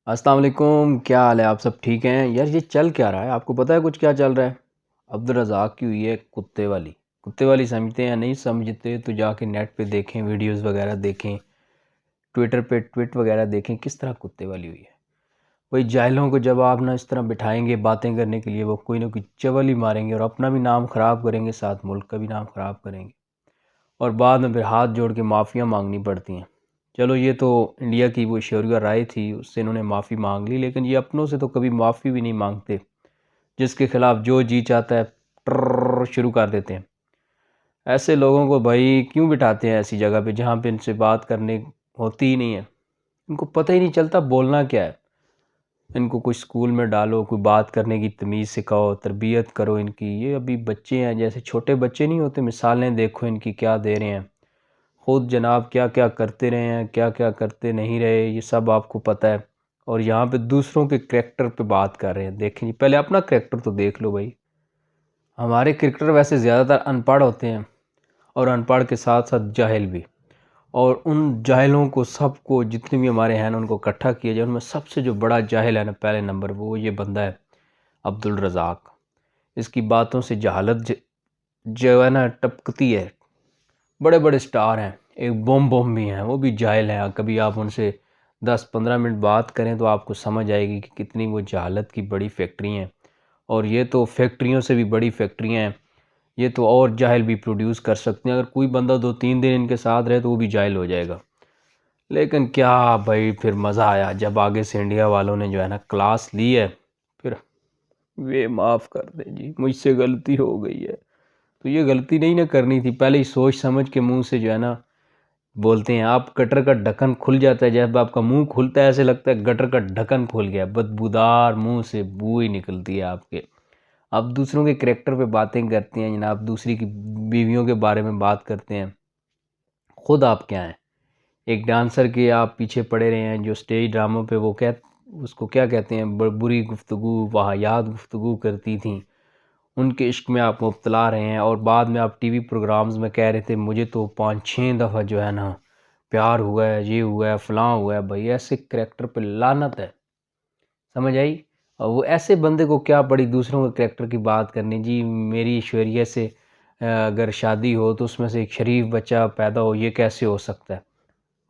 अस्सलाम वालेकुम, क्या हाल है? आप सब ठीक हैं? यार ये चल क्या रहा है? आपको पता है कुछ क्या चल रहा है? अब्दुल रज़ाक की हुई है कुत्ते वाली समझते हैं या नहीं समझते तो जाके नेट पे देखें, वीडियोस वगैरह देखें, ट्विटर पे ट्वीट वगैरह देखें, किस तरह कुत्ते वाली हुई है। वही जाहिलों को जब आप ना इस तरह बिठाएंगे बातें करने के लिए, वो कोई ना कोई चवल ही मारेंगे और अपना भी नाम ख़राब करेंगे, साथ मुल्क का भी नाम ख़राब करेंगे और बाद में फिर हाथ जोड़ के माफ़ियाँ मांगनी पड़ती हैं। चलो ये तो इंडिया की वो शौरिया राय थी, उससे इन्होंने माफ़ी मांग ली, लेकिन ये अपनों से तो कभी माफ़ी भी नहीं मांगते। जिसके खिलाफ जो जी चाहता है ट्रर शुरू कर देते हैं। ऐसे लोगों को भाई क्यों बिठाते हैं ऐसी जगह पे जहाँ पे इनसे बात करने होती ही नहीं है। इनको पता ही नहीं चलता बोलना क्या है। इनको कुछ स्कूल में डालो, कोई बात करने की तमीज़ सिखाओ, तरबियत करो इनकी। ये अभी बच्चे हैं, जैसे छोटे बच्चे नहीं होते, मिसालें देखो इनकी क्या दे रहे हैं। खुद जनाब क्या क्या करते रहे हैं, क्या क्या करते नहीं रहे, ये सब आपको पता है। और यहाँ पे दूसरों के करैक्टर पे बात कर रहे हैं। देखें जी, पहले अपना करैक्टर तो देख लो भाई। हमारे क्रिकेटर वैसे ज़्यादातर अनपढ़ होते हैं और अनपढ़ के साथ साथ जाहिल भी। और उन जाहिलों को सबको जितने भी हमारे हैं ना उनको इकट्ठा किया जाए, उनमें सबसे जो बड़ा जाहिल है ना पहले नंबर वो ये बंदा है, अब्दुल रज़ाक। इसकी बातों से जहालत जो है ना टपकती है। बड़े बड़े स्टार हैं, एक बॉम बॉम भी हैं, वो भी जाहिल हैं। कभी आप उनसे 10-15 मिनट बात करें तो आपको समझ आएगी कि कितनी वो जहालत की बड़ी फैक्ट्री हैं। और ये तो फैक्ट्रियों से भी बड़ी फैक्ट्रियाँ हैं। ये तो और जाहिल भी प्रोड्यूस कर सकते हैं। अगर कोई बंदा 2-3 दिन इनके साथ रहे तो वो भी जाहिल हो जाएगा। लेकिन क्या भाई, फिर मज़ा आया जब आगे से इंडिया वालों ने जो है ना क्लास ली है। फिर वे माफ़ कर दे जी, मुझसे गलती हो गई है। तो ये गलती नहीं ना करनी थी, पहले ही सोच समझ के मुंह से जो है ना बोलते हैं। आप गटर का ढक्कन खुल जाता है, जब आपका मुंह खुलता है ऐसे लगता है गटर का ढक्कन खुल गया, बदबूदार मुंह से बू ही निकलती है आपके। आप दूसरों के करैक्टर पे बातें करते हैं जनाब, दूसरी की बीवियों के बारे में बात करते हैं। खुद आप क्या हैं? एक डांसर के आप पीछे पड़े रहे हैं जो स्टेज ड्रामों पे वो क्या, उसको क्या कहते हैं, बुरी गुफ्तगू वाहियात गुफ्तगू करती थी, उनके इश्क में आप मुब्तला रहे हैं। और बाद में आप टीवी प्रोग्राम्स में कह रहे थे मुझे तो 5-6 दफ़ा जो है ना प्यार हुआ है, ये हुआ है, फलां हुआ है। भाई ऐसे करैक्टर पे लानत है, समझ आई? और वो ऐसे बंदे को क्या पड़ी दूसरों के करैक्टर की बात करनी जी। मेरी ऐश्वर्या से अगर शादी हो तो उसमें से एक शरीफ बच्चा पैदा हो, ये कैसे हो सकता है?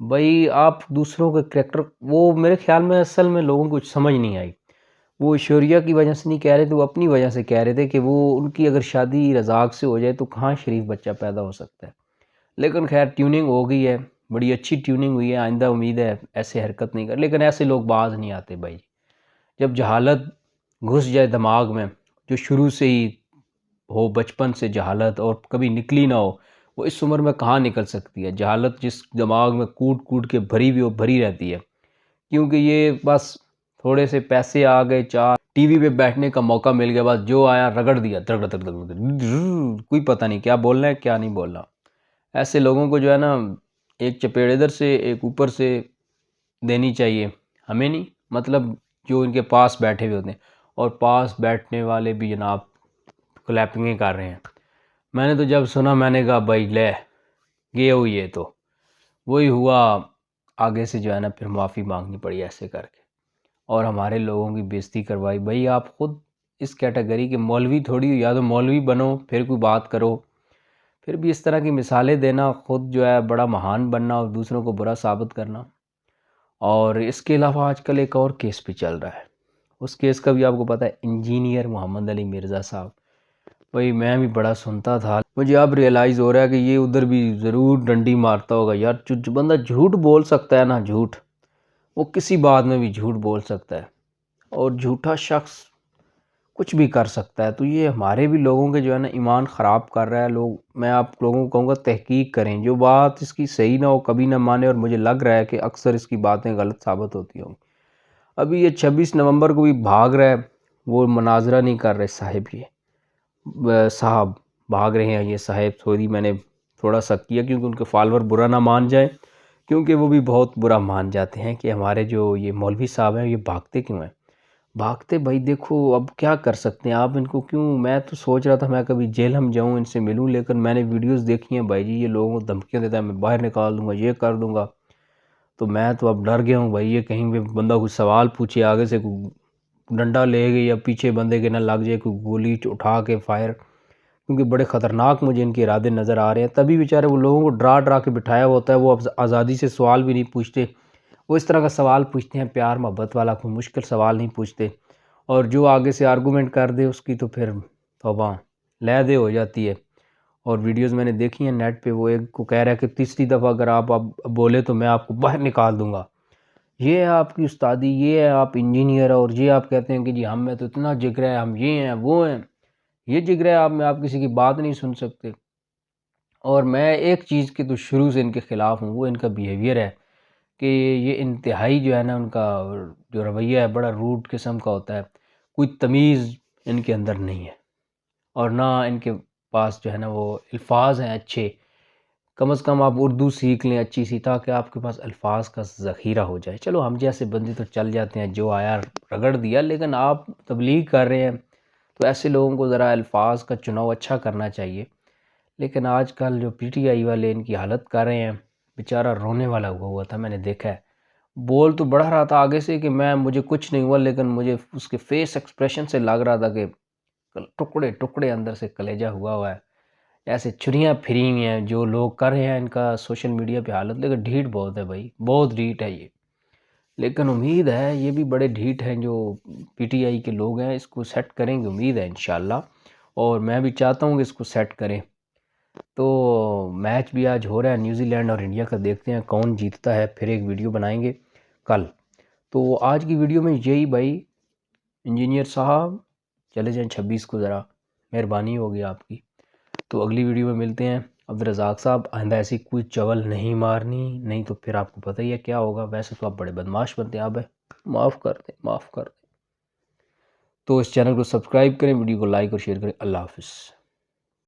भाई आप दूसरों के करैक्टर, वो मेरे ख्याल में असल में लोगों को कुछ समझ नहीं आई। वो ऐश्वर्या की वजह से नहीं कह रहे थे, वो अपनी वजह से कह रहे थे कि वो उनकी अगर शादी रज़ाक से हो जाए तो कहाँ शरीफ बच्चा पैदा हो सकता है। लेकिन खैर ट्यूनिंग हो गई है, बड़ी अच्छी ट्यूनिंग हुई है। आइंदा उम्मीद है ऐसे हरकत नहीं कर, लेकिन ऐसे लोग बाज नहीं आते भाई। जब जहालत घुस जाए दिमाग में, जो शुरू से ही हो बचपन से जहालत और कभी निकली ना हो, वो इस उम्र में कहाँ निकल सकती है। जहालत जिस दिमाग में कूट कूट के भरी हुई वो भरी रहती है। क्योंकि ये बस थोड़े से पैसे आ गए, चार टीवी पे बैठने का मौका मिल गया, बस जो आया रगड़ दिया, दग दग दग दग, कोई पता नहीं क्या बोलना है क्या नहीं बोलना। ऐसे लोगों को जो है ना एक चपेड़ इधर से एक ऊपर से देनी चाहिए। हमें नहीं, मतलब जो इनके पास बैठे हुए होते हैं। और पास बैठने वाले भी जनाब क्लैपिंगें कर रहे हैं। मैंने तो जब सुना मैंने कहा भाई ले ये हुई, ये तो वही हुआ। आगे से जो है ना फिर माफ़ी मांगनी पड़ी ऐसे करके और हमारे लोगों की बेइज्जती करवाई। भाई आप खुद इस कैटेगरी के मौलवी थोड़ी हो, या तो मौलवी बनो फिर कोई बात करो। फिर भी इस तरह की मिसालें देना, खुद जो है बड़ा महान बनना और दूसरों को बुरा साबित करना। और इसके अलावा आजकल एक और केस भी चल रहा है, उस केस का भी आपको पता है, इंजीनियर मोहम्मद अली मिर्ज़ा साहब। भाई मैं भी बड़ा सुनता था, मुझे अब रियलाइज़ हो रहा है कि ये उधर भी ज़रूर डंडी मारता होगा यार। जो बंदा झूठ बोल सकता है ना, झूठ, वो किसी बात में भी झूठ बोल सकता है। और झूठा शख्स कुछ भी कर सकता है। तो ये हमारे भी लोगों के जो है ना ईमान ख़राब कर रहा है। लोग, मैं आप लोगों को कहूँगा तहकीक करें, जो बात इसकी सही ना हो कभी ना माने। और मुझे लग रहा है कि अक्सर इसकी बातें गलत साबित होती होंगी। अभी ये 26 नवंबर को भी भाग रहा है, वो मुनाजरा नहीं कर रहे साहिब, ये साहब भाग रहे हैं। ये साहिब सॉरी मैंने थोड़ा सा किया क्योंकि उनके फॉलोअर बुरा ना मान जाए, क्योंकि वो भी बहुत बुरा मान जाते हैं कि हमारे जो ये मौलवी साहब हैं ये भागते क्यों हैं। भागते भाई देखो अब क्या कर सकते हैं आप इनको क्यों। मैं तो सोच रहा था मैं कभी जेल हम जाऊं इनसे मिलूं, लेकिन मैंने वीडियोस देखी हैं भाई जी, ये लोगों को धमकियां देता है मैं बाहर निकाल दूंगा, ये कर दूंगा। तो मैं तो अब डर गया हूँ भाई, ये कहीं पे बंदा कुछ सवाल पूछे, आगे से डंडा ले गई या पीछे बंदे के ना लग जाए कोई गोली उठा के फायर, क्योंकि बड़े ख़तरनाक मुझे इनके इरादे नज़र आ रहे हैं। तभी बेचारे वो लोगों को डरा डरा के बिठाया होता है, वो अब आज़ादी से सवाल भी नहीं पूछते, वो इस तरह का सवाल पूछते हैं प्यार मोहब्बत वाला, कोई मुश्किल सवाल नहीं पूछते। और जो आगे से आर्गूमेंट कर दे उसकी तो फिर तौबा लह दे हो जाती है। और वीडियोस मैंने देखी हैं नेट पे, वो एक को कह रहा है कि तीसरी दफ़ा अगर आप अब बोले तो मैं आपको बाहर निकाल दूंगा। ये है आपकी उस्तादी, ये है आप इंजीनियर, और ये आप कहते हैं कि जी हम में तो इतना जिक्र है, हम ये हैं वो हैं। ये जिक्र है आप में, आप किसी की बात नहीं सुन सकते। और मैं एक चीज़ के तो शुरू से इनके ख़िलाफ़ हूँ, वो इनका बिहेवियर है कि ये इंतहाई जो है ना, उनका जो रवैया है बड़ा रूड किस्म का होता है। कोई तमीज़ इनके अंदर नहीं है, और ना इनके पास जो है ना वो अल्फाज हैं अच्छे। कम से कम आप उर्दू सीख लें अच्छी सी, ताकि आपके पास अल्फाज का ज़ख़ीरा हो जाए। चलो हम जैसे बंदे तो चल जाते हैं, जो आया रगड़ दिया, लेकिन आप तबलीग कर रहे हैं तो ऐसे लोगों को ज़रा अल्फाज का चुनाव अच्छा करना चाहिए। लेकिन आजकल जो पीटीआई वाले इनकी हालत कर रहे हैं, बेचारा रोने वाला हुआ था, मैंने देखा है। बोल तो बढ़ा रहा था आगे से कि मुझे कुछ नहीं हुआ, लेकिन मुझे उसके फेस एक्सप्रेशन से लग रहा था कि टुकड़े टुकड़े अंदर से कलेजा हुआ है। ऐसे छुरियाँ फिरी हुई हैं जो लोग कर रहे हैं इनका सोशल मीडिया पे हालत, लेकिन ढीठ बहुत है भाई, बहुत ढीठ है ये। लेकिन उम्मीद है ये भी बड़े ढीठ हैं जो पीटीआई के लोग हैं, इसको सेट करेंगे उम्मीद है इंशाल्लाह। और मैं भी चाहता हूँ कि इसको सेट करें। तो मैच भी आज हो रहा है न्यूजीलैंड और इंडिया का, देखते हैं कौन जीतता है, फिर एक वीडियो बनाएंगे कल। तो आज की वीडियो में यही भाई, इंजीनियर साहब चले जाएं 26 को, ज़रा मेहरबानी होगी आपकी। तो अगली वीडियो में मिलते हैं। अब्दुल रज़ाक साहब, आइंदा ऐसी कोई चवल नहीं मारनी, नहीं तो फिर आपको पता ही है क्या होगा। वैसे तो आप बड़े बदमाश बनते हैं, आप माफ़ कर दें, माफ़ कर दें। तो इस चैनल को सब्सक्राइब करें, वीडियो को लाइक और शेयर करें। अल्लाह हाफिज़।